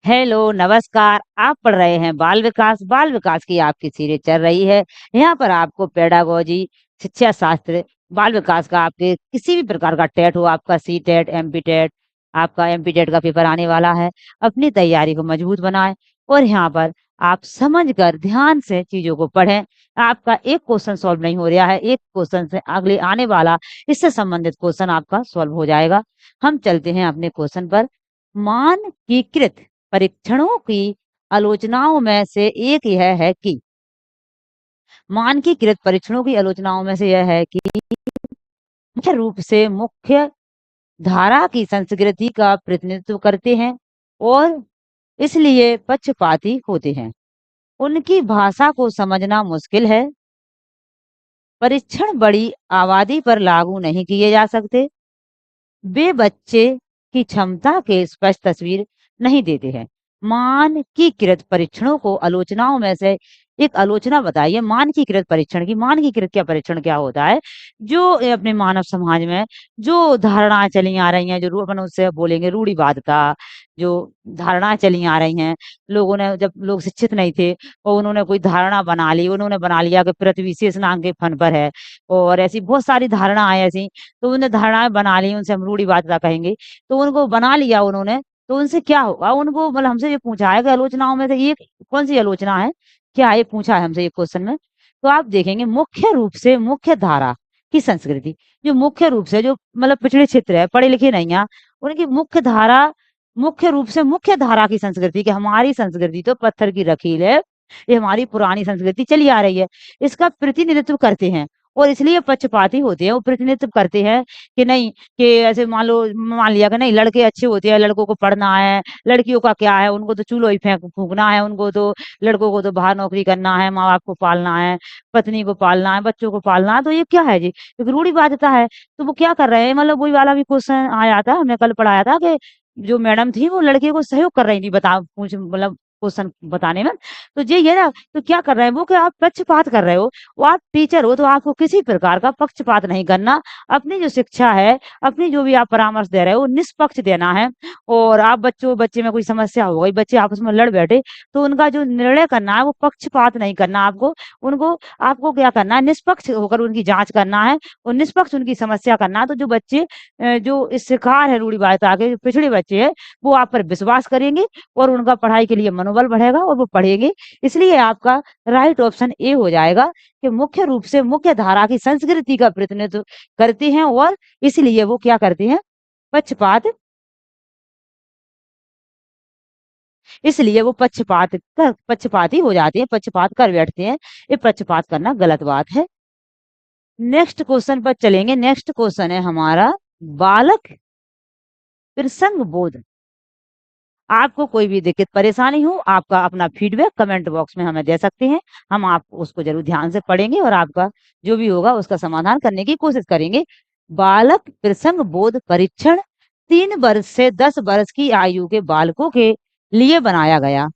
Hello, नमस्कार। आप पढ़ रहे हैं बाल विकास की आपकी सीरीज़ चल रही है। यहाँ पर आपको पेडागॉजी, शिक्षा शास्त्र, बाल विकास का आपके किसी भी प्रकार का टेट हो, आपका सी-टेट, एमपी-टेट, आपका एमपी-टेट का पेपर आने वाला है। अपनी तैयारी को मजबूत बनाएँ और यहाँ पर आप समझ कर ध्यान से चीज़ों को पढ़ें। आपका एक क्वेश्चन सॉल्व नहीं हो रहा है, एक क्वेश्चन से अगले आने वाला इससे संबंधित क्वेश्चन आपका सॉल्व हो जाएगा। हम चलते हैं अपने क्वेश्चन पर। मानकीकृत परीक्षणों की आलोचनाओं में से एक यह है कि मानकीकृत परीक्षणों की आलोचनाओं में से यह है कि मुख्य रूप से मुख्य धारा की संस्कृति का प्रतिनिधित्व करते हैं और इसलिए पक्षपाती होते हैं। उनकी भाषा को समझना मुश्किल है। परीक्षण बड़ी आबादी पर लागू नहीं किए जा सकते। वे बच्चे की क्षमता के स्पष्ट तस्वीर नहीं देते हैं। मानकीकृत परीक्षणों को आलोचनाओं में से एक आलोचना बताइए मानकीकृत परीक्षण की। मानकीकृत क्या परीक्षण क्या होता है? जो अपने मानव समाज में जो धारणाएँ चली आ रही हैं, जो अपन उससे बोलेंगे रूढ़िवादिता, जो धारणाएँ चली आ रही हैं, लोगों ने जब लोग शिक्षित नहीं थे और उन्होंने कोई धारणा बना ली, उन्होंने बना लिया कि पृथ्वी शेष नाग के फन पर है और ऐसी बहुत सारी धारणाएँ ऐसी तो उन्होंने धारणाएँ बना ली, उनसे हम रूढ़िवादिता कहेंगे। तो उनको बना लिया उन्होंने, तो उनसे क्या होगा? उनको मतलब हमसे ये पूछा है कि आलोचनाओं में से ये कौन-सी आलोचना है? क्या ये पूछा है हमसे ये क्वेश्चन में? तो आप देखेंगे मुख्य रूप से मुख्य धारा की संस्कृति, जो मुख्य रूप से जो मतलब पिछड़े क्षेत्र है, पढ़े-लिखे नहीं हैं, उनकी मुख्य धारा मुख्य रूप से मुख्य धारा की संस्कृति कि हमारी संस्कृति तो पत्थर की लकीर है, ये हमारी पुरानी संस्कृति चली आ रही है। इसका प्रतिनिधित्व करते हैं और इसलिए पक्षपाती होते हैं, वो प्रतिनिधित्व करते हैं कि नहीं कि ऐसे मान लिया कि नहीं लड़के अच्छे होते हैं, लड़कों को पढ़ना है, लड़कियों का क्या है, उनको तो चूल्हो ही फूँकना है, उनको तो लड़कों को तो बाहर नौकरी करना है, माँ-बाप को पालना है, पत्नी को पालना है, बच्चों को पालना है, तो ये क्या है जी? एक रूढ़िवादिता है। तो वो क्या कर रहे हैं मतलब वही वाला भी क्वेश्चन आया था, हमने कल पढ़ाया था कि जो मैडम थी वो लड़के को सहयोग कर रही थी बता पूछ मतलब क्वेश्चन बताने में। तो ये ना तो क्या कर रहे हैं वो कि आप पक्षपात कर रहे हो। वो आप टीचर हो तो आपको किसी प्रकार का पक्षपात नहीं करना। अपनी जो शिक्षा है, अपनी जो भी आप परामर्श दे रहे हो, निष्पक्ष देना है और आप बच्चे में कोई समस्या हो गई, बच्चे आपस में लड़ बैठे, तो उनका जो निर्णय करना है, वो पक्षपात नहीं करना आपको। उनको आपको क्या करना है, निष्पक्ष होकर उनकी जाँच करना है और निष्पक्ष उनकी समस्या करना है। तो जो बच्चे जो इस शिकार है रूढ़िवादिता के, जो पिछड़े बच्चे हैं, वो आप पर विश्वास करेंगे और उनका पढ़ाई के लिए मनोबल बढ़ेगा और वो पढ़ेंगे। इसलिए आपका राइट ऑप्शन ए हो जाएगा कि मुख्य रूप से मुख्य धारा की संस्कृति का प्रतिनिधित्व करते हैं और इसलिए वो क्या करते हैं पक्षपात इसलिए वो पक्षपाती हो जाते हैं, पक्षपात कर बैठते हैं। ये पक्षपात करना गलत बात है। नेक्स्ट क्वेश्चन पर चलेंगे। नेक्स्ट क्वेश्चन है हमारा बालक प्रसंग बोध। आपको कोई भी दिक्कत परेशानी हो, आपका अपना फीडबैक कमेंट बॉक्स में हमें दे सकते हैं। हम आप उसको ज़रूर ध्यान से पढ़ेंगे और आपका जो भी होगा उसका समाधान करने की कोशिश करेंगे। बालक प्रसंग बोध परीक्षण 3 वर्ष से 10 वर्ष की आयु के बालकों के लिए बनाया गया।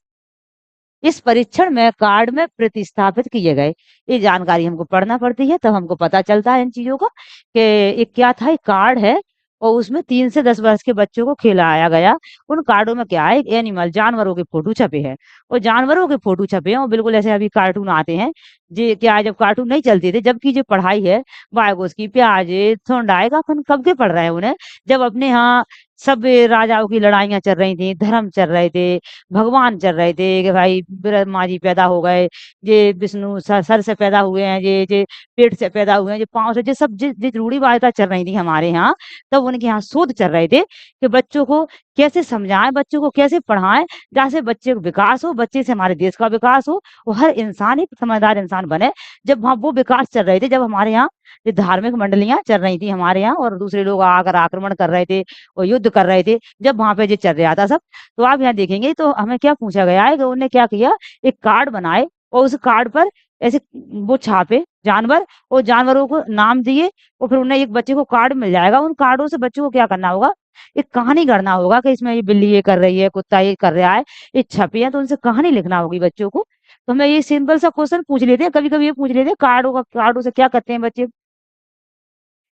इस परीक्षण में कार्ड में प्रतिस्थापित किए गए। ये जानकारी हमको पढ़ना पड़ती है, तब हमको पता चलता है इन चीज़ों का कि ये क्या था, एक कार्ड है और उसमें 3 से 10 वर्ष के बच्चों को खिलाया गया। उन कार्डों में क्या है, एक एनिमल जानवरों के फ़ोटो छपे हैं और जानवरों के फ़ोटो छपे हैं और बिल्कुल ऐसे अभी कार्टून आते हैं। जे क्या है जब कार्टून नहीं चलते थे, जबकि जो पढ़ाई है, बायगोस की, पियाजे, थॉर्नडाइक अपन कब के पढ़ रहे हैं उन्हें, जब अपने यहाँ सब राजाओं की लड़ाइयाँ चल रही थी, धर्म चल रहे थे, भगवान चल रहे थे कि भाई ब्रह्मा जी पैदा हो गए, ये विष्णु सर से पैदा हुए हैं, ये पेट से पैदा हुए हैं, ये पाँव से, ये सब जिस रूढ़िवादिता चल रही थी हमारे यहाँ, तब उनके यहाँ शोध चल रहे थे कि बच्चों को कैसे समझाएँ, बच्चों को कैसे पढ़ाएँ, जहाँ बच्चे का विकास हो, बच्चे से हमारे देश का विकास हो और हर इंसान एक समझदार इंसान बने। जब वहाँ वो विकास चल रहे थे, जब हमारे यहाँ ये धार्मिक मंडलियाँ चल रही थी हमारे यहाँ और दूसरे लोग आकर आक्रमण कर रहे थे और युद्ध कर रहे थे, जब वहाँ पे ये चल रहा था सब, तो आप यहाँ देखेंगे तो हमें क्या पूछा गया है कि उन्होंने क्या किया, एक कार्ड बनाए और उस कार्ड पर ऐसे वो छापे जानवर और जानवरों को नाम दिए और फिर उन्हें एक बच्चे को कार्ड मिल जाएगा। उन कार्डों से बच्चों को क्या करना होगा, एक कहानी गढ़ना होगा कि इसमें ये बिल्ली ये कर रही है, कुत्ता ये कर रहा है, ये छपी है, तो उनसे कहानी लिखना होगी बच्चों को। तो हमें ये सिंपल सा क्वेश्चन पूछ लेते हैं, कभी-कभी ये पूछ लेते हैं कार्डों से क्या करते हैं बच्चे?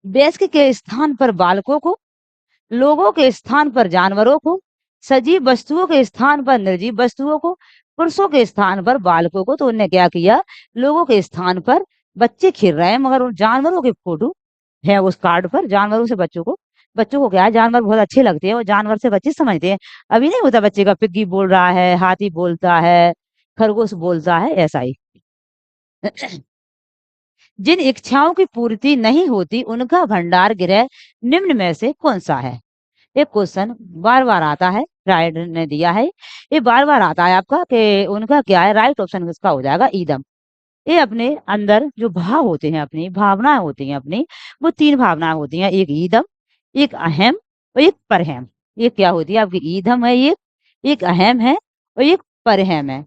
डेस्क के स्थान पर बालकों को, लोगों के स्थान पर जानवरों को, सजीव वस्तुओं के स्थान पर निर्जीव वस्तुओं को, पुरुषों के स्थान पर बालकों को। तो उनने क्या किया, लोगों के स्थान पर बच्चे खेल रहे हैं मगर उन जानवरों के फोटो है उस कार्ड पर, जानवरों से बच्चों को क्या है, जानवर बहुत अच्छे लगते हैं और जानवर से बच्चे समझते हैं। अभी नहीं होता बच्चे का पिग्गी बोल रहा है, हाथी बोलता है, खरगोश बोलता है, ऐसा ही। जिन इच्छाओं की पूर्ति नहीं होती उनका भंडार गृह निम्न में से कौन सा है? ये क्वेश्चन बार बार आता है, राइटर ने दिया है, ये बार बार आता है आपका कि उनका क्या है, राइट ऑप्शन इसका हो जाएगा ईदम। ये अपने अंदर जो भाव होते हैं, अपनी भावनाएं होती हैं अपनी, वो तीन भावनाएं होती हैं, एक ईदम, एक अहम और एक परहम। ये क्या होती है आपकी, ईदम है एक अहम है और एक परहम है।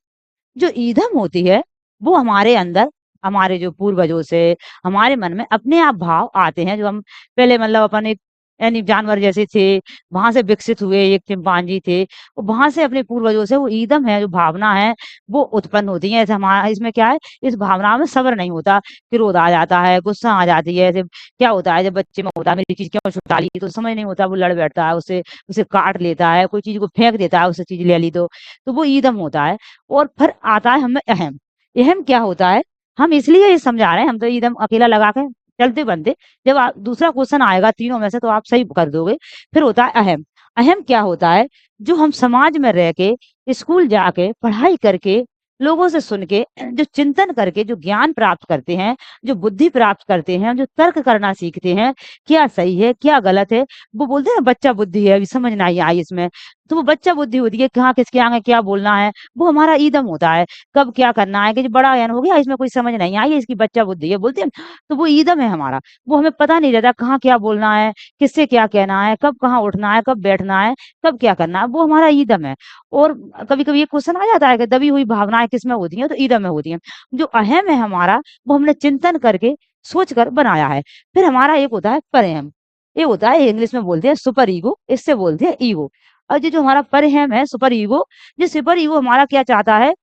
जो ईदम होती है वो हमारे अंदर, हमारे जो पूर्वजों से हमारे मन में अपने आप भाव आते हैं, जो हम पहले मतलब अपन एक यानी जानवर जैसे थे, वहां से विकसित हुए, एक चिंपांजी थे, और वहां से अपने पूर्वजों से वो ईदम है, जो भावना है वो उत्पन्न होती है। ऐसे हमारा इसमें क्या है, इस भावना में सब्र नहीं होता, क्रोध आ जाता है, गुस्सा आ जाती है। ऐसे क्या होता है, जब बच्चे में होता है मेरी चीज क्यों छुटा ली, तो समझ नहीं होता, वो लड़ बैठता है, उसे उसे काट लेता है, कोई चीज को फेंक देता है, उससे चीज ले ली तो वो ईदम होता है। और फिर आता है हमें अहम। अहम क्या होता है, हम इसलिए ये समझा रहे हैं, हम तो एकदम अकेला लगा के चलते बनते, जब दूसरा क्वेश्चन आएगा तीनों में से तो आप सही कर दोगे। फिर होता है अहम। अहम क्या होता है, जो हम समाज में रह के, स्कूल जाके, पढ़ाई करके, लोगों से सुन के, जो चिंतन करके जो ज्ञान प्राप्त करते हैं, जो बुद्धि प्राप्त करते हैं, जो तर्क करना सीखते हैं, क्या सही है क्या गलत है। वो बोलते हैं ना बच्चा बुद्धि है, अभी समझ नहीं आई इसमें, तो वो बच्चा बुद्धि होती है, कहाँ किसके आगे क्या बोलना है, वो हमारा ईदम होता है। कब क्या करना है, कि जो बड़ा ज्ञान हो गया इसमें कोई समझ नहीं आई, इसकी बच्चा बुद्धि है बोलते हैं, तो वो ईदम है हमारा। वो हमें पता नहीं रहता कहाँ क्या बोलना है, किससे क्या कहना है, कब कहाँ उठना है, कब बैठना है, कब क्या करना है, वो हमारा ईदम है। और कभी कभी ये क्वेश्चन आ जाता है कि दबी हुई भावनाएं किसमें होती हैं, तो ईदम में होती हैं। जो अहम है हमारा, वो हमने चिंतन करके सोच कर बनाया है। फिर हमारा एक होता है परहम। ये होता है, इंग्लिश में बोलते हैं सुपर ईगो, इससे बोलते हैं ईगो। और ये जो हमारा परहम है सुपर ईगो, ये सुपर ईगो हमारा क्या चाहता है,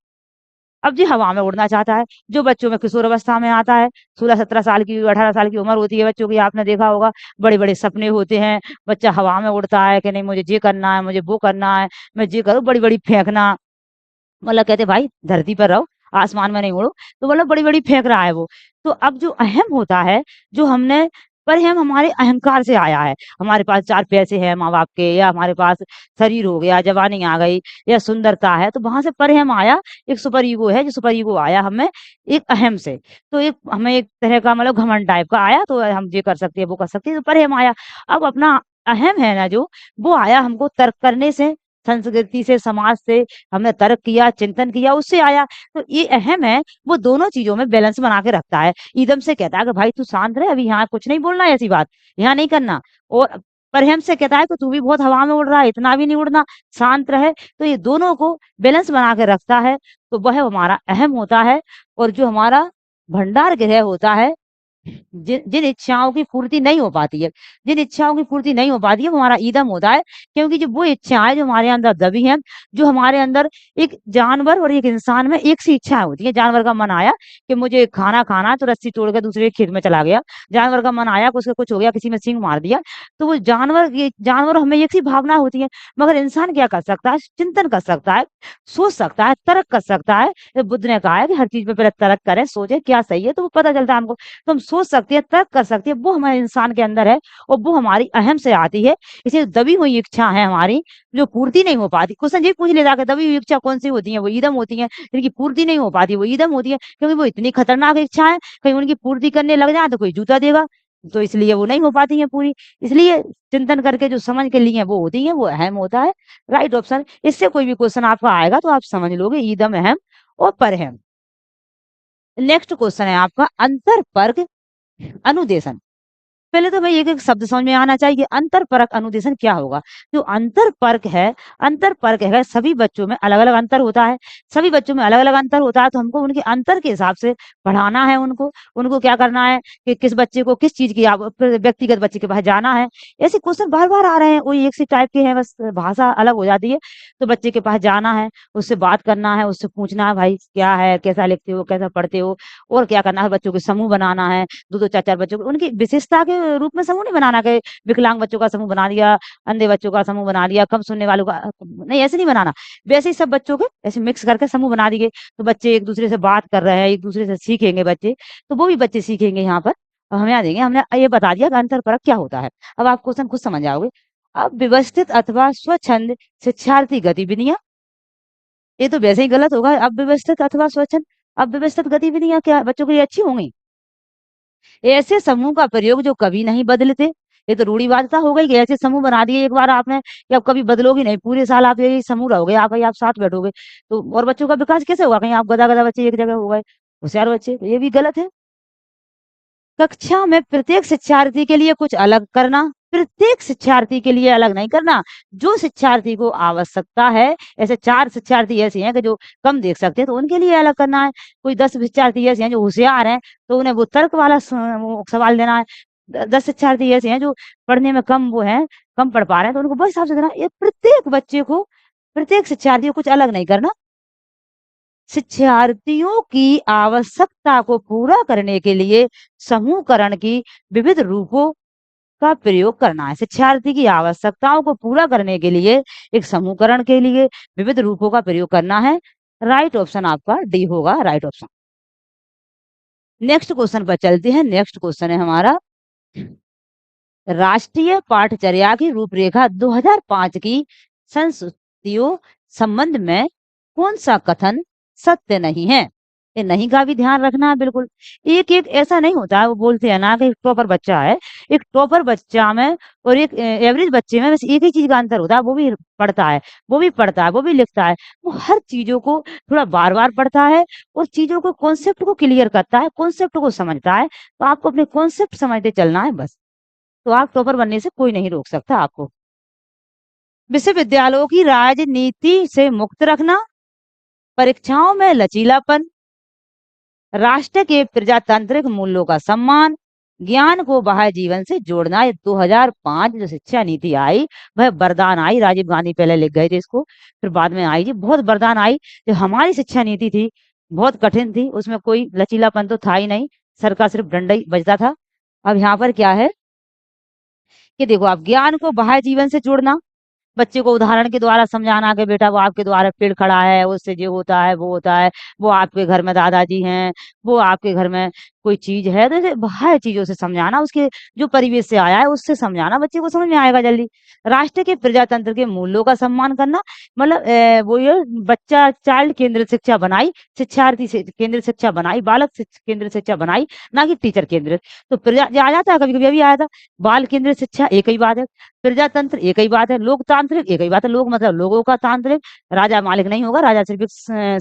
अब जी हवा में उड़ना चाहता है। जो बच्चों में किशोर अवस्था में आता है, 16-17 साल की 18 साल की उम्र होती है बच्चों की, आपने देखा होगा, बड़े बड़े सपने होते हैं, बच्चा हवा में उड़ता है कि नहीं मुझे ये करना है, मुझे वो करना है, मैं ये करूँ, बड़ी बड़ी फेंकना, मतलब कहते भाई धरती पर रहो, आसमान में नहीं उड़ो, तो मतलब बड़ी-बड़ी फेंक रहा है वो। तो अब जो अहम होता है, जो हमने परहम हमारे अहंकार से आया है। हमारे पास 4 पैसे हैं माँ-बाप के, या हमारे पास शरीर हो गया, जवानी आ गई, या सुंदरता है, तो वहाँ से परहम आया, एक सुपर ईगो है, जो सुपर ईगो आया हमें एक अहम से। तो एक हमें एक तरह का मतलब घमंड टाइप का आया, तो हम ये कर सकते हैं, वो कर सकते हैं, तो परहम आया। अब अपना अहम है ना जो, वो आया हमको तर्क करने से, संस्कृति से, समाज से, हमने तर्क किया, चिंतन किया, उससे आया। तो ये अहम है, वो दोनों चीज़ों में बैलेंस बना के रखता है। एकदम से कहता है कि भाई तू शांत रह, अभी यहाँ कुछ नहीं बोलना है, ऐसी बात, यहाँ नहीं करना। और परहम से कहता है कि तू भी बहुत हवा में उड़ रहा है, इतना भी नहीं उड़ना, शांत रहे। तो ये दोनों को बैलेंस बना के रखता है, तो वह हमारा अहम होता है। और जो हमारा भंडार गृह होता है, जिन जिन इच्छाओं की पूर्ति नहीं हो पाती है, जिन इच्छाओं की पूर्ति नहीं हो पाती है, वो हमारा ईदम होता है। क्योंकि जो वो इच्छाएँ जो हमारे अंदर दबी हैं, जो हमारे अंदर, एक जानवर और एक इंसान में एक सी इच्छाएँ होती हैं। जानवर का मन आया कि मुझे खाना खाना है, तो रस्सी तोड़ के दूसरे के खेत में चला गया। जानवर का मन आया कि उसका कुछ हो गया, किसी ने सींग मार दिया, तो वो जानवर हमें एक सी भावना होती है। मगर इंसान क्या कर सकता है, चिंतन कर सकता है, सोच सकता है, तर्क कर सकता है। बुद्ध ने कहा है कि हर चीज़ पे पहले तर्क करें, सोचें क्या सही है, तो वो पता चलता है हमको। तो हम सोच सकते हैं, तर्क कर सकते हैं, वो हमारे इंसान के अंदर है, और वो हमारी अहम से आती है। इसलिए दबी हुई इच्छा है हमारी, जो पूर्ति नहीं हो पाती। क्वेश्चन ये पूछ लेता कि दबी हुई इच्छा कौन सी होती है, वो ईदम होती है, जिनकी पूर्ति नहीं हो पाती वो ईदम होती है। क्योंकि वो इतनी खतरनाक इच्छा है, कहीं उनकी पूर्ति करने लग जाए तो कोई जूता देगा, तो इसलिए वो नहीं हो पाती है पूरी। इसलिए चिंतन करके जो समझ के लिए वो होती है, वो अहम होता है। Right option. इससे कोई भी क्वेश्चन आपका आएगा तो आप समझ लोगे, ईदम, अहम और परहम। नेक्स्ट क्वेश्चन है आपका, अंतर पर्क अनुदेशन। पहले तो भाई एक-एक शब्द समझ में आना चाहिए कि अंतरपरक अनुदेशन क्या होगा? जो अंतरपर्क है, सभी बच्चों में अलग-अलग अंतर होता है। सभी बच्चों में अलग-अलग अंतर होता है, तो हमको उनके अंतर के हिसाब से पढ़ाना है उनको। उनको क्या करना है कि किस बच्चे को किस चीज़ की व्यक्तिगत बच्चे के पास जाना है। ऐसे क्वेश्चन बार-बार आ रहे हैं, वही एक सी टाइप के हैं, बस भाषा अलग हो जाती है। तो बच्चे के पास जाना है, उससे बात करना है, उससे पूछना है, भाई क्या है, कैसा लिखते हो, कैसा पढ़ते हो, और क्या करना है, बच्चों के समूह बनाना है, 2-2 4-4 बच्चों को, उनकी विशेषता के रूप में समूह नहीं बनाना कि विकलांग बच्चों का समूह बना दिया, अंधे बच्चों का समूह बना दिया, कम सुनने वालों का नहीं, ऐसे नहीं बनाना। वैसे ही सब बच्चों के ऐसे मिक्स करके समूह बना दिए, तो बच्चे एक-दूसरे से बात कर रहे हैं, एक-दूसरे से सीखेंगे बच्चे, तो वो भी बच्चे सीखेंगे यहाँ पर। हमें यहाँ देंगे, हमने ये बता दिया कि अंतर-परक क्या होता है। अब आप क्वेश्चन खुद समझ जाओगे। अब व्यवस्थित अथवा स्वच्छंद शिक्षार्थी गतिविधियाँ, ये तो वैसे ही गलत होगा। अव्यवस्थित अथवा स्वच्छंद, अव्यवस्थित गतिविधियाँ क्या बच्चों के लिए अच्छी होंगी? ऐसे समूह का प्रयोग जो कभी नहीं बदलते, ये तो रूढ़िवादिता हो गई कि ऐसे समूह बना दिए एक बार आपने कि अब कभी बदलोगी नहीं, पूरे साल आप यही समूह रहोगे, आप ही आप साथ बैठोगे। तो और बच्चों का विकास कैसे होगा? कहीं आप गधा-गधा बच्चे एक जगह हो गए, होशियार बच्चे, तो ये भी गलत है। कक्षा में प्रत्येक शिक्षार्थी के लिए कुछ अलग करना, प्रत्येक शिक्षार्थी के लिए अलग नहीं करना। जो शिक्षार्थी को आवश्यकता है, ऐसे 4 शिक्षार्थी ऐसे हैं कि जो कम देख सकते हैं, तो उनके लिए अलग करना है। कोई 10 शिक्षार्थी ऐसे हैं जो होशियार हैं, तो उन्हें वो तर्क वाला वो सवाल देना है। 10 शिक्षार्थी ऐसे हैं जो पढ़ने में कम वो हैं, कम पढ़ पा रहे हैं, तो उनको बस हिसाब से देना है। ये प्रत्येक बच्चे को, प्रत्येक शिक्षार्थी को कुछ अलग नहीं करना। शिक्षार्थियों की आवश्यकता को पूरा करने के लिए समूहकरण की विविध रूपों का प्रयोग करना है। शिक्षार्थी की आवश्यकताओं को पूरा करने के लिए एक समूहकरण के लिए विविध रूपों का प्रयोग करना है। राइट ऑप्शन आपका डी होगा, राइट ऑप्शन। नेक्स्ट क्वेश्चन पर चलते हैं। नेक्स्ट क्वेश्चन है हमारा, राष्ट्रीय पाठचर्या की रूपरेखा 2005 की संस्तुतियों संबंध में कौन सा कथन सत्य नहीं है? ये नहीं का भी ध्यान रखना है बिल्कुल। एक-एक ऐसा नहीं होता है, वो बोलते हैं ना कि एक टॉपर बच्चा है, एक टॉपर बच्चा में और एक एवरेज बच्चे में बस एक ही चीज़ का अंतर होता है, वो भी पढ़ता है, वो भी पढ़ता है, वो भी लिखता है। वो हर चीज़ों को थोड़ा बार-बार पढ़ता है और चीज़ों को कॉन्सेप्ट को क्लियर करता है, कॉन्सेप्ट को समझता है। तो आपको अपने कॉन्सेप्ट समझते चलना है बस। तो आप टॉपर बनने से कोई नहीं रोक सकता आपको। विश्वविद्यालयों की राजनीति से मुक्त रखना, परीक्षाओं में लचीलापन, राष्ट्र के प्रजातांत्रिक मूल्यों का सम्मान, ज्ञान को बाह्य जीवन से जोड़ना। ये 2005 जो शिक्षा नीति आई, वह वरदान आई। राजीव गांधी पहले लिख गए थे इसको, फिर बाद में आई जी, बहुत वरदान आई। जो हमारी शिक्षा नीति थी, बहुत कठिन थी, उसमें कोई लचीलापन तो था ही नहीं, सर का सिर्फ डंडा ही बजता था। अब यहाँ पर क्या है कि देखो, आप ज्ञान को बाह्य जीवन से जोड़ना, बच्चे को उदाहरण के द्वारा समझाना कि बेटा वो आपके द्वारा पेड़ खड़ा है, उससे ये होता है, वो होता है, वो आपके घर में दादाजी हैं, वो आपके घर में कोई चीज़ है, तो ऐसे बाह्य चीज़ों से समझाना, उसके जो परिवेश से आया है उससे समझाना, बच्चे को समझ में आएगा जल्दी। राष्ट्र के प्रजातंत्र के मूल्यों का सम्मान करना, मतलब वो ये बच्चा चाइल्ड केंद्रित शिक्षा बनाई, शिक्षार्थी से केंद्रित शिक्षा बनाई, बालक केंद्रित शिक्षा बनाई, ना कि टीचर केंद्रित। तो प्रजा आ जाता है, कभी-कभी अभी आया था, बाल केंद्रित शिक्षा एक ही बात है, प्रजातंत्र एक ही बात है, लोकतांत्रिक एक ही बात है। लोक मतलब लोगों का, तांत्रिक राजा मालिक नहीं होगा, राजा सिर्फ एक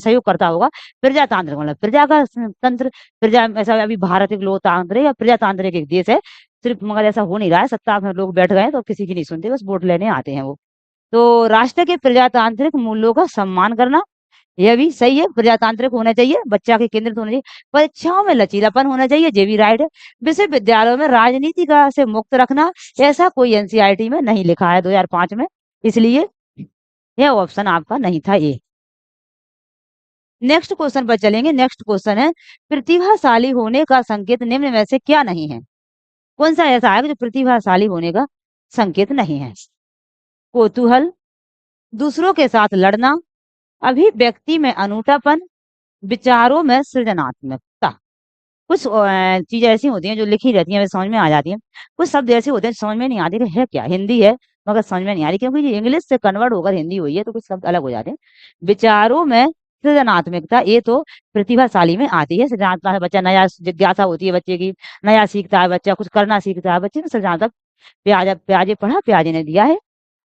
सहयोगकर्ता होगा। प्रजातांत्रिक मतलब प्रजा का तंत्र, प्रजा ऐसा अभी भारत एक लोकतांत्रिक या प्रजातांत्रिक एक देश है, सिर्फ मगर ऐसा हो नहीं रहा है, सत्ता में लोग बैठ गए हैं तो किसी की नहीं सुनते, बस वोट लेने आते हैं वो। तो राष्ट्र के प्रजातांत्रिक मूल्यों का सम्मान करना, यह भी सही है, प्रजातांत्रिक होना चाहिए, बच्चा के केंद्रित होना चाहिए, परीक्षाओं में लचीलापन होना चाहिए, ये भी राइट है। विश्वविद्यालयों में राजनीति का से मुक्त रखना, ऐसा कोई एनसीईआरटी में नहीं लिखा है 2005 में, इसलिए यह ऑप्शन आपका नहीं था ए। नेक्स्ट क्वेश्चन पर चलेंगे। नेक्स्ट क्वेश्चन है, प्रतिभाशाली होने का संकेत निम्न में से क्या नहीं है? कौन सा ऐसा है कि जो प्रतिभाशाली होने का संकेत नहीं है? कौतूहल, दूसरों के साथ लड़ना, अभिव्यक्ति में अनूठापन, विचारों में सृजनात्मकता। कुछ चीज़ें ऐसी होती हैं जो लिखी रहती हैं, हमें समझ में आ जाती हैं। कुछ शब्द ऐसे होते हैं समझ में नहीं आते कि है क्या? हिंदी है मगर समझ में नहीं आ रही, क्योंकि ये इंग्लिश से कन्वर्ट होकर हिंदी हुई है, तो कुछ शब्द अलग हो जाते हैं। विचारों में सृजनात्मकता, ये तो प्रतिभाशाली में आती है। सृजनात्मकता है, बच्चा नया जिज्ञासा होती है बच्चे की, नया सीखता है बच्चा, कुछ करना सीखता है बच्चे में सृजनात्मक। प्याजे पढ़ा, प्याजे ने दिया है।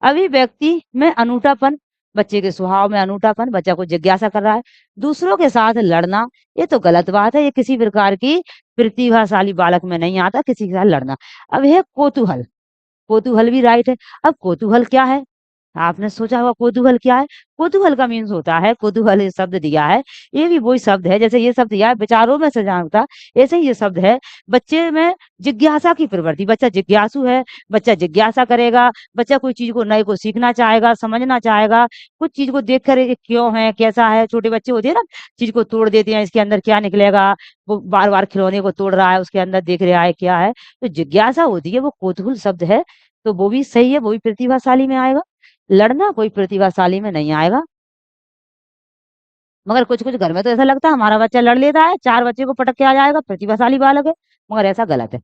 अभिव्यक्ति में अनूठापन, बच्चे के स्वभाव में अनूठापन, बच्चा को जिज्ञासा कर रहा है। दूसरों के साथ लड़ना, ये तो गलत बात है, ये किसी प्रकार की प्रतिभाशाली बालक में नहीं आता किसी के साथ लड़ना। अब है कौतूहल, कौतूहल भी राइट है। अब कौतूहल क्या है? आपने सोचा होगा कौतूहल क्या है? कौतूहल का मीन्स होता है, कौतूहल ये शब्द दिया है, ये भी वही शब्द है, जैसे ये शब्द दिया है विचारों में सजागता, ऐसे ही ये शब्द है बच्चे में जिज्ञासा की प्रवृत्ति। बच्चा जिज्ञासु है, बच्चा जिज्ञासा करेगा, बच्चा कोई चीज़ को नए को सीखना चाहेगा, समझना चाहेगा, कुछ चीज़ को देख कर ये क्यों है, कैसा है, छोटे बच्चे होते हैं ना, चीज़ को तोड़ देते हैं, इसके अंदर क्या निकलेगा, वो बार-बार खिलौने को तोड़ रहा है, उसके अंदर देख रहा है क्या है, तो जिज्ञासा होती है, वो कौतूहल शब्द है, तो वो भी सही है, वो भी प्रतिभाशाली में आएगा। लड़ना कोई प्रतिभाशाली में नहीं आएगा। मगर कुछ-कुछ घर में तो ऐसा लगता है हमारा बच्चा लड़ लेता है, 4 बच्चे को पटक के आ जाएगा, प्रतिभाशाली बालक है, मगर ऐसा गलत है।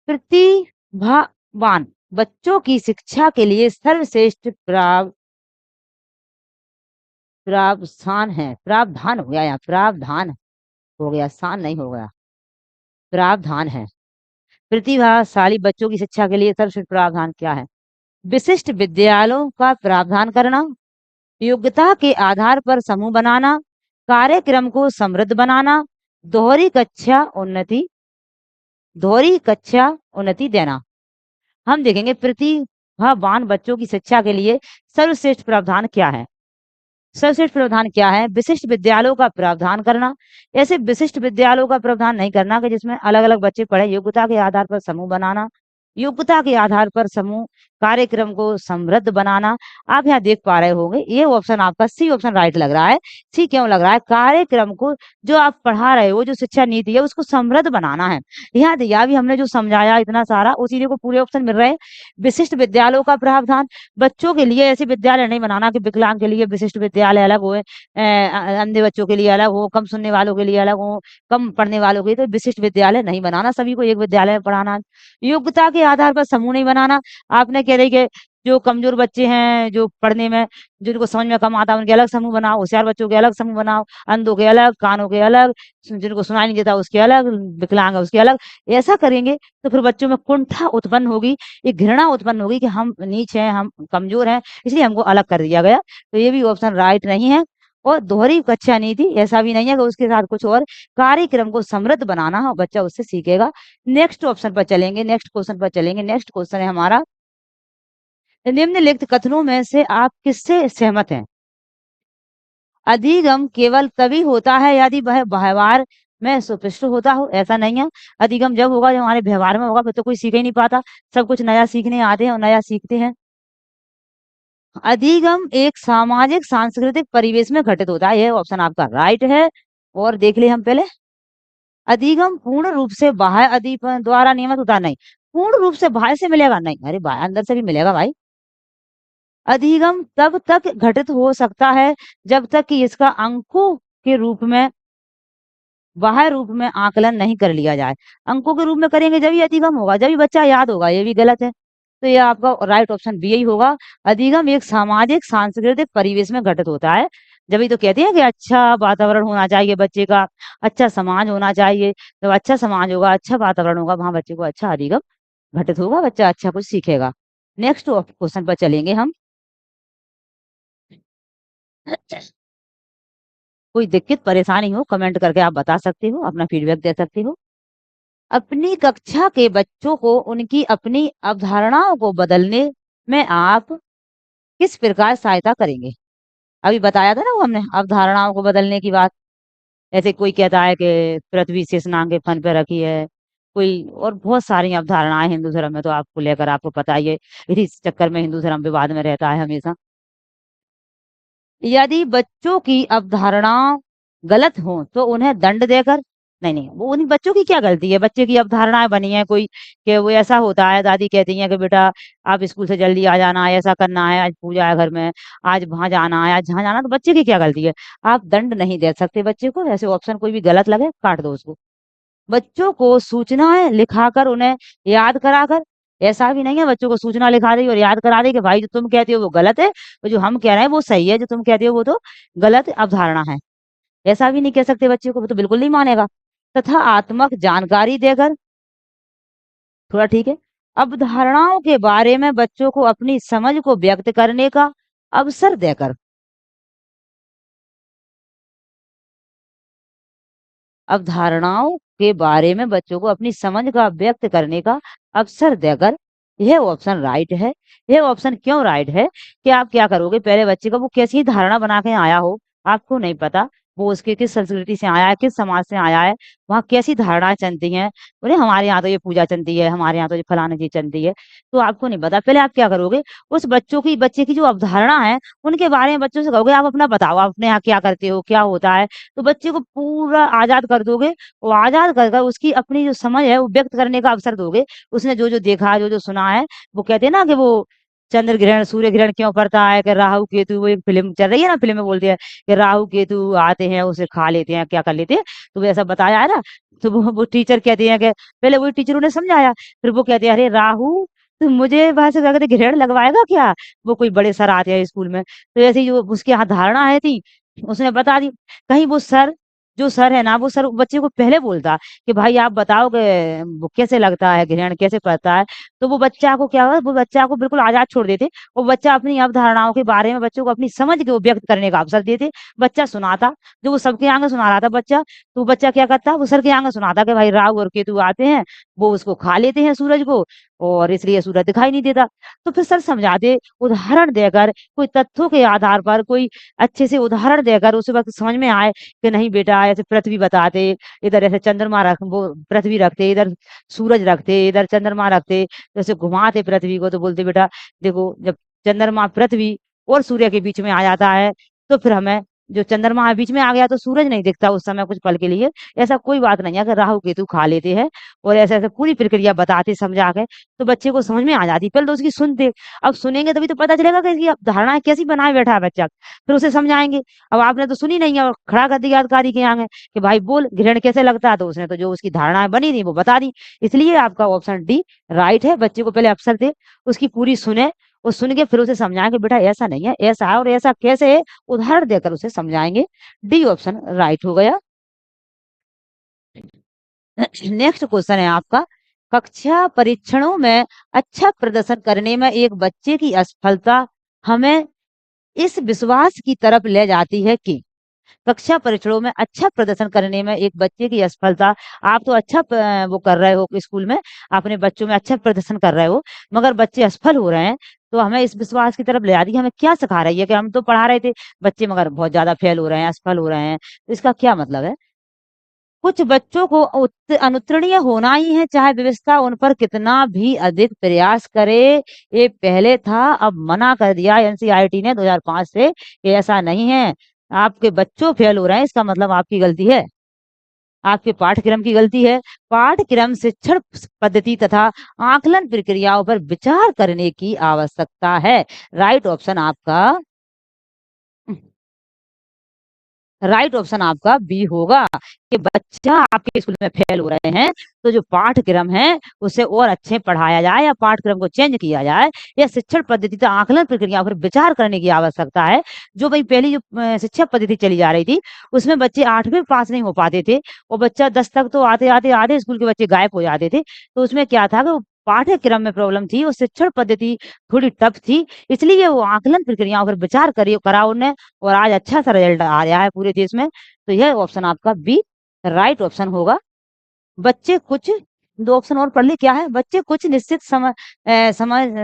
प्रतिभावान बच्चों की शिक्षा के लिए सर्वश्रेष्ठ प्रावधान है। प्रावधान हो गया यहाँ, प्रावधान हो गया, शान नहीं हो गया, प्रावधान है। प्रतिभाशाली बच्चों की शिक्षा के लिए सर्वश्रेष्ठ प्रावधान क्या है? विशिष्ट विद्यालयों का प्रावधान करना, योग्यता के आधार पर समूह बनाना, कार्यक्रम को समृद्ध बनाना, दोहरी कक्षा उन्नति दोहरी कक्षा उन्नति देना। हम देखेंगे प्रतिभावान बच्चों की शिक्षा के लिए सर्वश्रेष्ठ प्रावधान क्या है? सर्वश्रेष्ठ प्रावधान क्या है? विशिष्ट विद्यालयों का प्रावधान करना। ऐसे विशिष्ट विद्यालयों का प्रावधान नहीं करना कि जिसमें अलग-अलग बच्चे पढ़ें, योग्यता के आधार पर समूह बनाना, योग्यता के आधार पर समूह कार्यक्रम को समृद्ध बनाना। आप यहाँ देख पा रहे होंगे, ये ऑप्शन आपका सी ऑप्शन राइट लग रहा है। सी क्यों लग रहा है? कार्यक्रम को जो आप पढ़ा रहे हो, जो शिक्षा नीति है, उसको समृद्ध बनाना है। यहाँ देखिए, अभी हमने जो समझाया इतना सारा, उसी को पूरे ऑप्शन मिल रहे हैं। विशिष्ट विद्यालयों का प्रावधान, बच्चों के लिए ऐसे विद्यालय नहीं बनाना कि विकलांग के लिए विशिष्ट विद्यालय अलग होए, अंधे बच्चों के लिए अलग हो, कम सुनने वालों के लिए अलग हो, कम पढ़ने वालों के लिए, तो विशिष्ट विद्यालय नहीं बनाना, सभी को एक विद्यालय में पढ़ाना। योग्यता के आधार पर समूह नहीं बनाना। आपने कह रही कि जो कमज़ोर बच्चे हैं, जो पढ़ने में जिनको समझ में कम आता है, उनके अलग समूह बनाओ, होशियार बच्चों के अलग समूह बनाओ, अंधों के अलग, कानों के अलग, जिनको सुनाई नहीं देता उसके अलग, विकलांग है उसके अलग। ऐसा करेंगे तो फिर बच्चों में कुंठा उत्पन्न होगी, एक घृणा उत्पन्न होगी कि हम नीच हैं, हम कमज़ोर हैं, इसलिए हमको अलग कर दिया गया। तो ये भी ऑप्शन राइट नहीं है। और दोहरी कक्षा नीति ऐसा भी नहीं है कि उसके साथ कुछ और कार्यक्रम को समृद्ध बनाना हो, बच्चा उससे सीखेगा। नेक्स्ट ऑप्शन पर चलेंगे, नेक्स्ट क्वेश्चन पर चलेंगे। नेक्स्ट क्वेश्चन है हमारा, निम्नलिखित कथनों में से आप किससे सहमत हैं? अधिगम केवल तभी होता है यदि वह व्यवहार में सुस्पष्ट होता हो, ऐसा नहीं है। अधिगम जब होगा जब हमारे व्यवहार में होगा, फिर तो कोई सीख ही नहीं पाता। सब कुछ नया सीखने आते हैं और नया सीखते हैं। अधिगम एक सामाजिक सांस्कृतिक परिवेश में घटित होता है, यह ऑप्शन आपका राइट है। और देख लिए हम पहले, अधिगम पूर्ण रूप से बाह्य अधिगम द्वारा नियमित होता नहीं, पूर्ण रूप से बाहर से मिलेगा नहीं, अरे अंदर से भी मिलेगा भाई। अधिगम तब तक घटित हो सकता है जब तक कि इसका अंकों के रूप में बाह्य रूप में आकलन नहीं कर लिया जाए। अंकों के रूप में करेंगे जब ही अधिगम होगा, जब ही बच्चा याद होगा, ये भी गलत है। तो ये आपका राइट ऑप्शन बी यही होगा। अधिगम एक सामाजिक सांस्कृतिक परिवेश में घटित होता है। जब ही तो कहते हैं कि अच्छा वातावरण होना चाहिए बच्चे का, अच्छा समाज होना चाहिए। जब अच्छा समाज होगा, अच्छा वातावरण होगा, वहाँ बच्चे को अच्छा अधिगम घटित होगा, बच्चा अच्छा कुछ सीखेगा। नेक्स्ट क्वेश्चन पर चलेंगे हम। कोई दिक्कत परेशानी हो कमेंट करके आप बता सकते हो, अपना फीडबैक दे सकते हो। अपनी कक्षा के बच्चों को उनकी अपनी अवधारणाओं को बदलने में आप किस प्रकार सहायता करेंगे? अभी बताया था ना वो हमने अवधारणाओं को बदलने की बात। ऐसे कोई कहता है कि पृथ्वी शेषनाग के फन पे रखी है, कोई और बहुत सारी अवधारणाएँ हिंदू धर्म में तो आपको लेकर आपको पता ही है, इसी चक्कर में हिंदू धर्म विवाद में रहता है हमेशा। यदि बच्चों की अवधारणा गलत हो तो उन्हें दंड देकर नहीं, वो उन्हीं बच्चों की क्या गलती है? बच्चे की अवधारणाएँ बनी है कोई कि वो ऐसा होता है, दादी कहती हैं कि बेटा आप स्कूल से जल्दी आ जाना, ऐसा करना है, आज पूजा है घर में, आज वहाँ जाना है, आज जहाँ जाना है, तो बच्चे की क्या गलती है? आप दंड नहीं दे सकते बच्चे को, ऐसे ऑप्शन कोई भी गलत लगे काट दो उसको। बच्चों को सूचनाएँ लिखाकर उन्हें याद कराकर, ऐसा भी नहीं है बच्चों को सूचना लिखा दी और याद करा दी कि भाई जो तुम कहते हो वो गलत है और जो हम कह रहे हैं वो सही है, जो तुम कहते हो वो तो गलत अवधारणा है। ऐसा भी नहीं कह सकते बच्चे को, वो तो बिल्कुल नहीं मानेगा। तथा आत्मक जानकारी देकर थोड़ा ठीक है, अवधारणाओं के बारे में बच्चों को अपनी समझ को व्यक्त करने का अवसर देकर, अवधारणाओं के बारे में बच्चों को अपनी समझ का व्यक्त करने का अवसर देकर यह ऑप्शन राइट है। यह ऑप्शन क्यों राइट है कि आप क्या करोगे, पहले बच्चे का वो कैसी धारणा बना के आया हो, आपको नहीं पता। वो उसके किस संस्कृति से आया है, किस समाज से आया है, वहाँ कैसी धारणाएँ चलती हैं। बोले हमारे यहाँ तो ये पूजा चलती है, हमारे यहाँ तो ये फलाना चीज़ चलती है, तो आपको नहीं पता। पहले आप क्या करोगे, उस बच्चे की जो अवधारणा है, उनके बारे में बच्चों से कहोगे आप अपना बताओ, आप अपने यहाँ क्या करते हो, क्या होता है? तो बच्चे को पूरा आज़ाद कर दोगे, और आज़ाद कर कर उसकी अपनी जो समझ है, वो व्यक्त करने का अवसर दोगे। उसने जो-जो देखा, जो-जो सुना है, वो कहते हैं ना कि वो चंद्र ग्रहण, सूर्य ग्रहण क्यों पड़ता है, कि राहु केतु, वो एक फ़िल्म चल रही है ना, फ़िल्म में बोलते हैं कि राहु केतु आते हैं, उसे खा लेते हैं, क्या कर लेते हैं, तो वैसा बताया है ना। तो वो टीचर कहती हैं कि पहले वही टीचर उन्हें समझाया, फिर वो कहते हैं, "अरे राहु, तो मुझे वहाँ से जाकर ग्रहण लगवाएगा क्या?" वो कोई बड़े सर आते हैं स्कूल में, तो ऐसे ही जो उसके यहाँ धारणा है थी, उसने बता दी। कहीं वो सर जो सर है ना, वो सर बच्चे को पहले बोलता कि भाई आप बताओ कि वो कैसे लगता है, ग्रहण कैसे पड़ता है? तो वो बच्चा को क्या हुआ, वो बच्चा को बिल्कुल आज़ाद छोड़ देते। वो बच्चा अपनी अवधारणाओं के बारे में बच्चों को अपनी समझ को व्यक्त करने का अवसर देते। बच्चा सुनाता, जो वो सबके आगे सुना रहा था बच्चा, तो बच्चा क्या करता, वो सर के आगे सुनाता कि भाई राहु और केतु आते हैं, वो उसको खा लेते हैं सूरज को, और इसलिए सूरज दिखाई नहीं देता। तो फिर सर समझाते, उदाहरण देकर, कोई तथ्यों के आधार पर, कोई अच्छे से उदाहरण देकर उस वक़्त समझ में आए कि नहीं बेटा ऐसे पृथ्वी बताते, इधर ऐसे चंद्रमा रख वो पृथ्वी रखते, इधर सूरज रखते, इधर चंद्रमा रखते, जैसे घुमाते पृथ्वी को, तो बोलते बेटा देखो जब चंद्रमा पृथ्वी और सूर्य के बीच में आ जाता है, तो फिर हमें जो चंद्रमा बीच में आ गया तो सूरज नहीं दिखता उस समय कुछ पल के लिए। ऐसा कोई बात नहीं है कि राहु केतु खा लेते हैं, और ऐसे-ऐसे पूरी प्रक्रिया बताते समझा के, तो बच्चे को समझ में आ जाती। पहले तो उसकी सुनते, अब सुनेंगे तभी तो पता चलेगा कि इसकी धारणाएँ कैसी बनाए बैठा है बच्चा। फिर उसे समझाएँगे। अब आपने तो सुनी नहीं है और खड़ा कर दिया अधिकारी के आगे कि भाई बोल ग्रहण कैसे लगता है, तो उसने तो जो उसकी धारणाएँ बनी थी वो बता दी। इसलिए आपका ऑप्शन डी राइट है। बच्चे को पहले अवसर दें, उसकी पूरी सुने, और सुन के फिर उसे समझाएँ कि बेटा ऐसा नहीं है, ऐसा है और ऐसा कैसे है, उदाहरण देकर उसे समझाएँगे। डी ऑप्शन राइट हो गया। नेक्स्ट क्वेश्चन है आपका, कक्षा परीक्षणों में अच्छा प्रदर्शन करने में एक बच्चे की असफलता हमें इस विश्वास की तरफ ले जाती है कि कक्षा परीक्षणों में अच्छा प्रदर्शन करने में एक बच्चे की असफलता, आप तो अच्छा वो कर रहे हो स्कूल में, अपने बच्चों में अच्छा प्रदर्शन कर रहे हो, मगर बच्चे असफल हो रहे हैं, तो हमें इस विश्वास की तरफ ले जाती है। हमें क्या सिखा रही है कि हम तो पढ़ा रहे थे, बच्चे मगर बहुत ज़्यादा फेल हो रहे हैं, असफल हो रहे हैं। तो इसका क्या मतलब है? कुछ बच्चों को अनुत्तीर्णीय होना ही है, चाहे व्यवस्था उन पर कितना भी अधिक प्रयास करे। ये पहले था, अब मना कर दिया एनसीईआरटी ने 2005 से, कि ऐसा नहीं है। आपके बच्चों फेल हो रहे हैं, इसका मतलब आपकी गलती है, आपके पाठ्यक्रम की गलती है। पाठ्यक्रम, शिक्षण पद्धति तथा आकलन प्रक्रियाओं पर विचार करने की आवश्यकता है। राइट ऑप्शन आपका राइट ऑप्शन आपका बी होगा कि बच्चा आपके स्कूल में फेल हो रहे हैं, तो जो पाठ्यक्रम है उसे और अच्छे पढ़ाया जाए, या पाठ्यक्रम को चेंज किया जाए, या शिक्षण पद्धति तो आकलन प्रक्रिया पर विचार करने की आवश्यकता है। जो भाई पहली जो शिक्षा पद्धति चली जा रही थी, उसमें बच्चे 8वीं पास नहीं हो पाते थे, और बच्चा 10 तक तो आते आते आधे स्कूल के बच्चे गायब हो जाते थे। तो उसमें क्या था कि वो पाठ्यक्रम में प्रॉब्लम थी और शिक्षण पद्धति थोड़ी टफ थी, इसलिए वो आकलन प्रक्रियाओं पर विचार करा उन्हें, और आज अच्छा-सा रिजल्ट आ रहा है पूरे देश में। तो यह ऑप्शन आपका बी राइट ऑप्शन होगा। बच्चे कुछ 2 ऑप्शन और पढ़ लें, क्या है? बच्चे कुछ निश्चित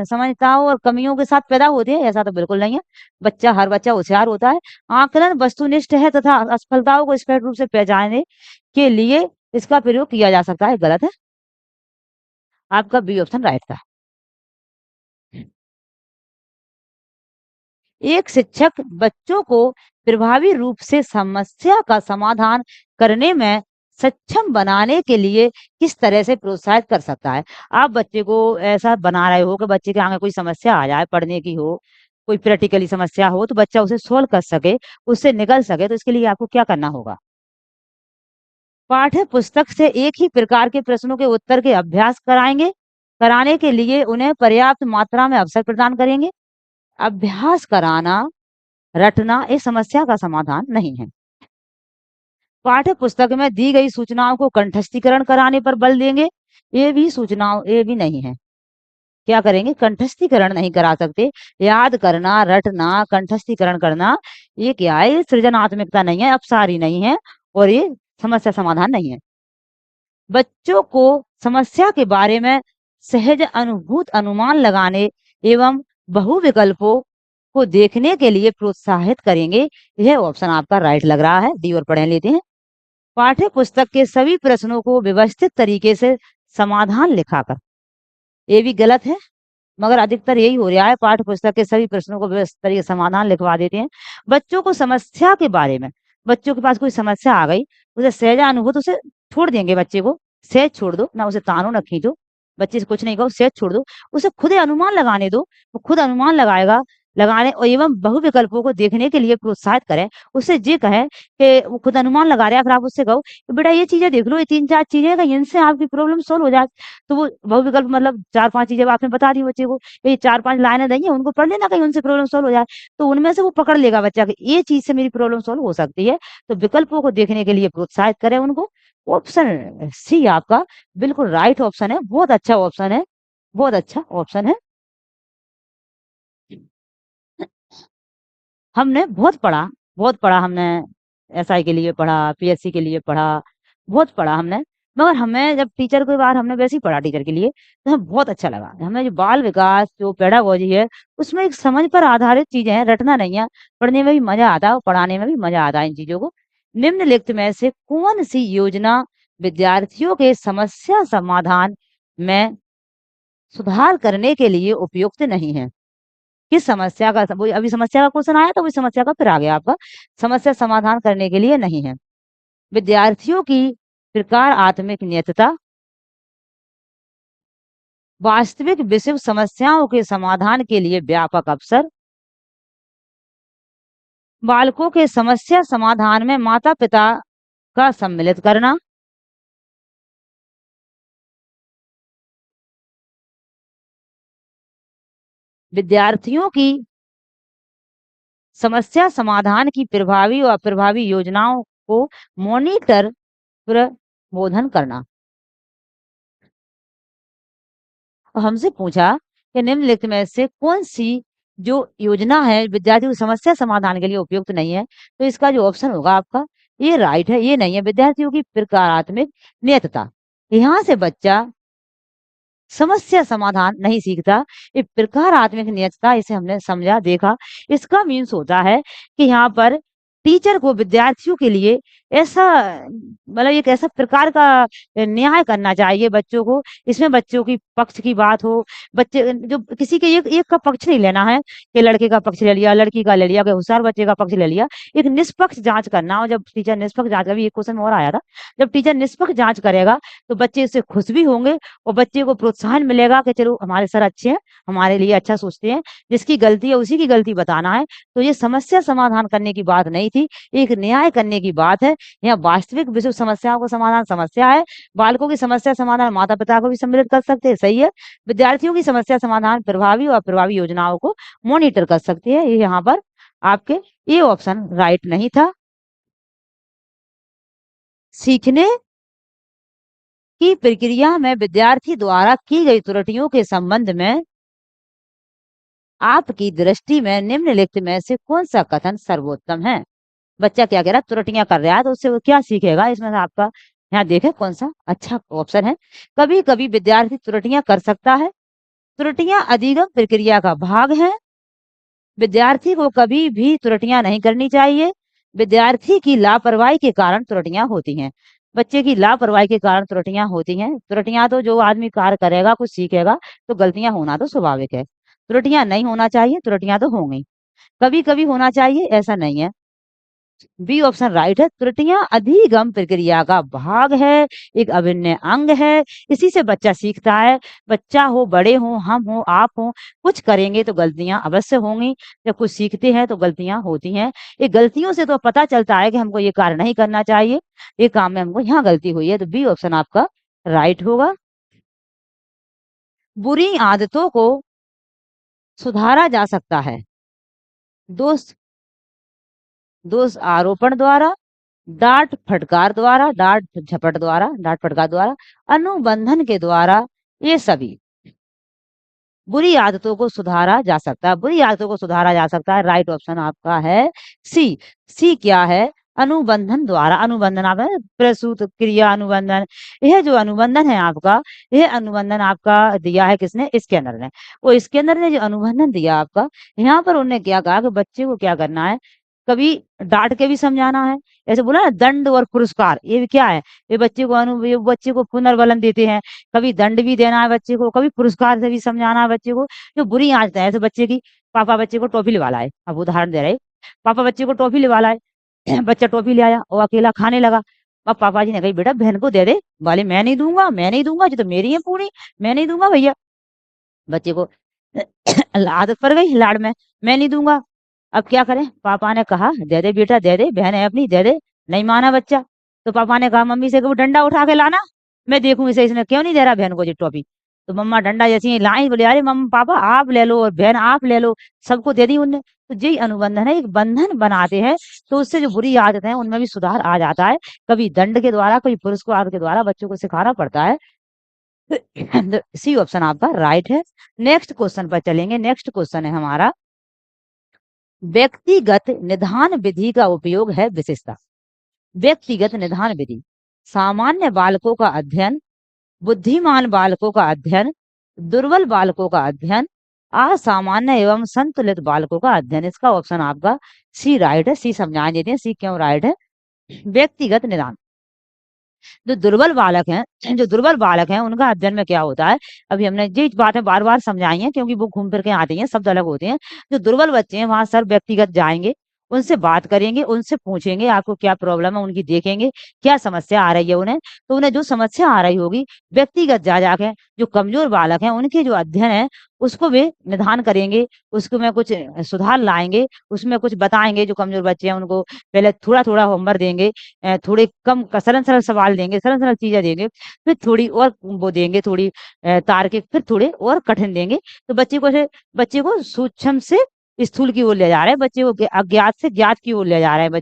समझताओं और कमियों के साथ पैदा होते हैं, ऐसा तो बिल्कुल नहीं है। हर बच्चा होशियार होता है। आकलन वस्तुनिष्ठ है तथा असफलताओं को स्पष्ट रूप से पहचानने के लिए इसका प्रयोग किया जा सकता है, गलत है। आपका बी ऑप्शन राइट था। एक शिक्षक बच्चों को प्रभावी रूप से समस्या का समाधान करने में सक्षम बनाने के लिए किस तरह से प्रोत्साहित कर सकता है? आप बच्चे को ऐसा बना रहे हो कि बच्चे के आगे कोई समस्या आ जाए, पढ़ने की हो, कोई प्रैक्टिकली समस्या हो, तो बच्चा उसे सॉल्व कर सके, उससे निकल सके, तो इसके लिए आपको क्या करना होगा? पाठ्य पुस्तक से एक ही प्रकार के प्रश्नों के उत्तर के अभ्यास कराएँगे। कराने के लिए उन्हें पर्याप्त मात्रा में अवसर प्रदान करेंगे। अभ्यास कराना, रटना इस समस्या का समाधान नहीं है। पाठ्य पुस्तक में दी गई सूचनाओं को कंठस्थीकरण कराने पर बल देंगे। ये भी नहीं है। क्या करेंगे? कंठस्थीकरण नहीं करा सकते। याद करना, रटना, कंठस्थीकरण करना, ये क्या है? ये सृजनात्मकता नहीं है, अपसारी नहीं है, और ये समस्या समाधान नहीं है। बच्चों को समस्या के बारे में सहज अनुभूत अनुमान लगाने एवं बहु विकल्पों को देखने के लिए प्रोत्साहित करेंगे। यह ऑप्शन आपका राइट लग रहा है। डी और पढ़ लेते हैं। पाठ्य पुस्तक के सभी प्रश्नों को व्यवस्थित तरीके से समाधान लिखाकर। ये भी गलत है, मगर अधिकतर यही हो रहा है, पाठ्य पुस्तक के सभी प्रश्नों को व्यवस्थित तरीके से समाधान लिखवा देते हैं। बच्चों को समस्या के बारे में, बच्चों के पास कोई समस्या आ गई, उसे सहजानुभूत उसे छोड़ देंगे, बच्चे को सहज छोड़ दो, ना उसे तानो ना खींचो, बच्चे से कुछ नहीं कहो, सहज छोड़ दो, उसे खुद ही अनुमान लगाने दो, वो खुद अनुमान लगाएगा, लगाने और एवं बहु विकल्पों को देखने के लिए प्रोत्साहित करें। उससे ये कहें कि वो खुद अनुमान लगा रहा है, फिर आप उससे कहो कि बेटा ये चीज़ें देख लो, ये 3-4 चीज़ें हैं, कहीं इनसे आपकी प्रॉब्लम सॉल्व हो जाए। तो वो बहुविकल्प मतलब 4-5 चीज़ें आपने बता दी बच्चे को, ये 4-5 लाइनें दी हैं, उनको पढ़ लेना, कहीं उनसे प्रॉब्लम सॉल्व हो जाए। तो उनमें से वो पकड़ लेगा बच्चा कि ये चीज़ से मेरी प्रॉब्लम सॉल्व हो सकती है। तो विकल्पों को देखने के लिए प्रोत्साहित करें उनको। ऑप्शन सी आपका बिल्कुल राइट ऑप्शन है, बहुत अच्छा ऑप्शन है, बहुत अच्छा ऑप्शन है। हमने बहुत पढ़ा हमने, एसआई के लिए पढ़ा, पीएससी के लिए पढ़ा, बहुत पढ़ा हमने। मगर हमें जब टीचर के बाद हमने वैसे ही पढ़ा टीचर के लिए, तो हमें बहुत अच्छा लगा। हमें जो बाल विकास, जो पेडागोजी है, उसमें एक समझ पर आधारित चीज़ें हैं, रटना नहीं है। पढ़ने में भी मज़ा आता है और पढ़ाने में भी मज़ा आता है इन चीज़ों को। निम्नलिखित में से कौन-सी योजना विद्यार्थियों के समस्या समाधान में सुधार करने के लिए उपयुक्त नहीं है? किस समस्या का वो अभी समस्या का क्वेश्चन आया, तो वही समस्या का फिर आ गया आपका। समस्या समाधान करने के लिए नहीं है। विद्यार्थियों की प्रकार आत्मिक नियतता, वास्तविक विषम समस्याओं के समाधान के लिए व्यापक अवसर, बालकों के समस्या समाधान में माता-पिता का सम्मिलित करना, विद्यार्थियों की समस्या समाधान की प्रभावी और अप्रभावी योजनाओं को मॉनिटर प्रबोधन करना। हमसे पूछा कि निम्नलिखित में से कौन-सी जो योजना है विद्यार्थियों की समस्या समाधान के लिए उपयुक्त नहीं है, तो इसका जो ऑप्शन होगा आपका ये राइट है, ये नहीं है। विद्यार्थियों की प्रकारात्मक नियतता, यहाँ से बच्चा समस्या समाधान नहीं सीखता। ये प्रकारात्मक नियतता, इसे हमने समझा, देखा। इसका मीन्स होता है कि यहाँ पर टीचर को विद्यार्थियों के लिए ऐसा मतलब एक ऐसा प्रकार का न्याय करना चाहिए बच्चों को, इसमें बच्चों की पक्ष की बात हो, बच्चे जो किसी के एक एक का पक्ष नहीं लेना है कि लड़के का पक्ष ले लिया, लड़की का ले लिया, कोई होशियार बच्चे का पक्ष ले लिया। एक निष्पक्ष जाँच करना हो, जब टीचर निष्पक्ष जाँच, अभी एक क्वेश्चन और आया था, जब टीचर निष्पक्ष जाँच करेगा, तो बच्चे इससे खुश भी होंगे और बच्चे को प्रोत्साहन मिलेगा कि चलो हमारे सर अच्छे हैं, हमारे लिए अच्छा सोचते हैं, जिसकी गलती है उसी की गलती बताना है। तो ये समस्या समाधान करने की बात नहीं थी, एक न्याय करने की बात है। यहाँ वास्तविक विश्व समस्याओं का समाधान समस्या है, बालकों की समस्या समाधान माता-पिता को भी सम्मिलित कर सकते हैं, सही है। विद्यार्थियों की समस्या समाधान प्रभावी और अप्रभावी योजनाओं को मॉनिटर कर सकते हैं। ये यहाँ पर आपके ये ऑप्शन राइट नहीं था। सीखने की प्रक्रिया में विद्यार्थी द्वारा की गई त्रुटियों के संबंध में आपकी दृष्टि में निम्नलिखित में से कौन-सा कथन सर्वोत्तम है? बच्चा क्या कह रहा है, त्रुटियाँ कर रहा है, तो उससे वो क्या सीखेगा? इसमें से आपका यहाँ देखें कौन-सा अच्छा ऑप्शन है। कभी-कभी विद्यार्थी त्रुटियाँ कर सकता है। त्रुटियाँ अधिगम प्रक्रिया का भाग हैं। विद्यार्थी को कभी भी त्रुटियाँ नहीं करनी चाहिए। विद्यार्थी की लापरवाही के कारण त्रुटियाँ होती हैं। बच्चे की लापरवाही के कारण त्रुटियाँ होती हैं। त्रुटियाँ तो जो आदमी कार्य करेगा, कुछ सीखेगा, तो गलतियाँ होना तो स्वाभाविक है। त्रुटियाँ नहीं होना चाहिए, त्रुटियाँ तो होंगी। कभी-कभी होना चाहिए, ऐसा नहीं है। बी ऑप्शन राइट है। त्रुटियां अधिगम प्रक्रिया का भाग है, एक अभिन्न अंग है, इसी से बच्चा सीखता है। बच्चा हो, बड़े हो, हम हो, आप हो, कुछ करेंगे तो गलतियां अवश्य होंगी। जब कुछ सीखते हैं तो गलतियां होती हैं। ये गलतियों से तो पता चलता है कि हमको ये कार्य नहीं करना चाहिए, ये काम में हमको यहाँ गलती हुई है। तो बी ऑप्शन आपका राइट होगा। बुरी आदतों को सुधारा जा सकता है दोष दोष आरोपण द्वारा, डाँट फटकार द्वारा, अनुबंधन के द्वारा, ये सभी। बुरी आदतों को सुधारा जा सकता है, बुरी आदतों को सुधारा जा सकता है। राइट ऑप्शन आपका है सी। सी क्या है? अनुबंधन द्वारा, अनुबंधन आप है प्रसूत क्रिया अनुबंधन, यह जो अनुबंधन है आपका, यह अनुबंधन आपका दिया है किसने? स्कैनर ने। वो स्कैनर ने जो अनुबंधन दिया आपका, यहाँ पर उन्होंने क्या कहा कि बच्चे को क्या करना है, कभी डाँट के भी समझाना है, ऐसे बोला ना दंड और पुरस्कार, ये भी क्या है? ये बच्चे को पुनर्बलन देते हैं, कभी दंड भी देना है बच्चे को, कभी पुरस्कार से भी समझाना है बच्चे को। जो बुरी आदतें हैं, जैसे बच्चे की पापा बच्चे को टॉफ़ी लिवा लाए, अब उदाहरण दे रहे, पापा बच्चे को टॉफ़ी लिवा लाए, बच्चा टॉफ़ी ले आया और अकेला खाने लगा। अब पापा जी ने कही, "बेटा बहन को दे दे।" बोले, मैं नहीं दूँगा, ये तो मेरी है पूरी, मैं नहीं दूँगा भैया। बच्चे को आदत पड़ गई लाड़ में, मैं नहीं दूँगा। अब क्या करें? पापा ने कहा, "दे दे बेटा दे दे, बहन है अपनी दे दे।" नहीं माना बच्चा। तो पापा ने कहा मम्मी से कि वो डंडा उठा के लाना, मैं देखूँ इसे इसने क्यों नहीं दे रहा बहन को ये टॉफ़ी। तो मम्मा डंडा जैसे ही लाई बोले, "अरे पापा आप ले लो और बहन आप ले लो।" सबको दे दी उनने। तो यही अनुबंधन है, एक बंधन बनाते हैं, तो उससे जो बुरी आदतें हैं उनमें भी सुधार आ जाता है। कभी दंड के द्वारा, कभी पुरस्कार के द्वारा बच्चों को सिखाना पड़ता है। सी ऑप्शन आपका राइट है। नेक्स्ट क्वेश्चन पर चलेंगे। नेक्स्ट क्वेश्चन है हमारा, व्यक्तिगत निदान विधि का उपयोग है विशेषता। व्यक्तिगत निदान विधि, सामान्य बालकों का अध्ययन, बुद्धिमान बालकों का अध्ययन, दुर्बल बालकों का अध्ययन, असामान्य एवं संतुलित बालकों का अध्ययन। इसका ऑप्शन आपका सी राइट है। सी समझा देते हैं सी क्यों राइट है। व्यक्तिगत निदान, जो दुर्बल बालक हैं उनका अध्ययन में क्या होता है, अभी हमने ये बातें बार-बार समझाई हैं क्योंकि वो घूम फिर के आती हैं, शब्द अलग होते हैं। जो दुर्बल बच्चे हैं वहाँ सर व्यक्तिगत जाएँगे, उनसे बात करेंगे, उनसे पूछेंगे आपको क्या प्रॉब्लम है, उनकी देखेंगे, क्या समस्या आ रही है उन्हें। तो उन्हें जो समस्या आ रही होगी, व्यक्तिगत जा जाके जो कमज़ोर बालक हैं उनके जो अध्ययन है, उसको वे निदान करेंगे, उसको में कुछ सुधार लाएँगे, उसमें कुछ बताएँगे जो कमज़ोर बच्चे हैं उनको पहले थोड़ा-थोड़ा होमवर्क देंगे, थोड़े कम सरल-सरल सवाल देंगे, सरल-सरल चीज़ें देंगे, फिर थोड़ी और वो देंगे थोड़ी तार्किक, फिर थोड़े और कठिन देंगे। तो बच्चे को सूक्ष्म से स्थूल की ओर ले जा रहे हैं, बच्चे को अज्ञात से ज्ञात की ओर ले जा रहे हैं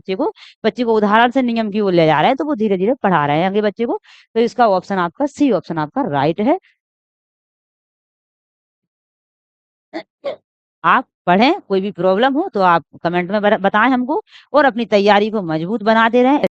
बच्चे को उदाहरण से नियम की ओर ले जा रहे हैं, तो वो धीरे-धीरे पढ़ा रहे हैं आगे बच्चे को। तो इसका ऑप्शन आपका सी ऑप्शन आपका राइट है। आप पढ़ें, कोई भी प्रॉब्लम हो तो आप कमेंट में बताएँ हमको और अपनी तैयारी को मजबूत बनाते रहें।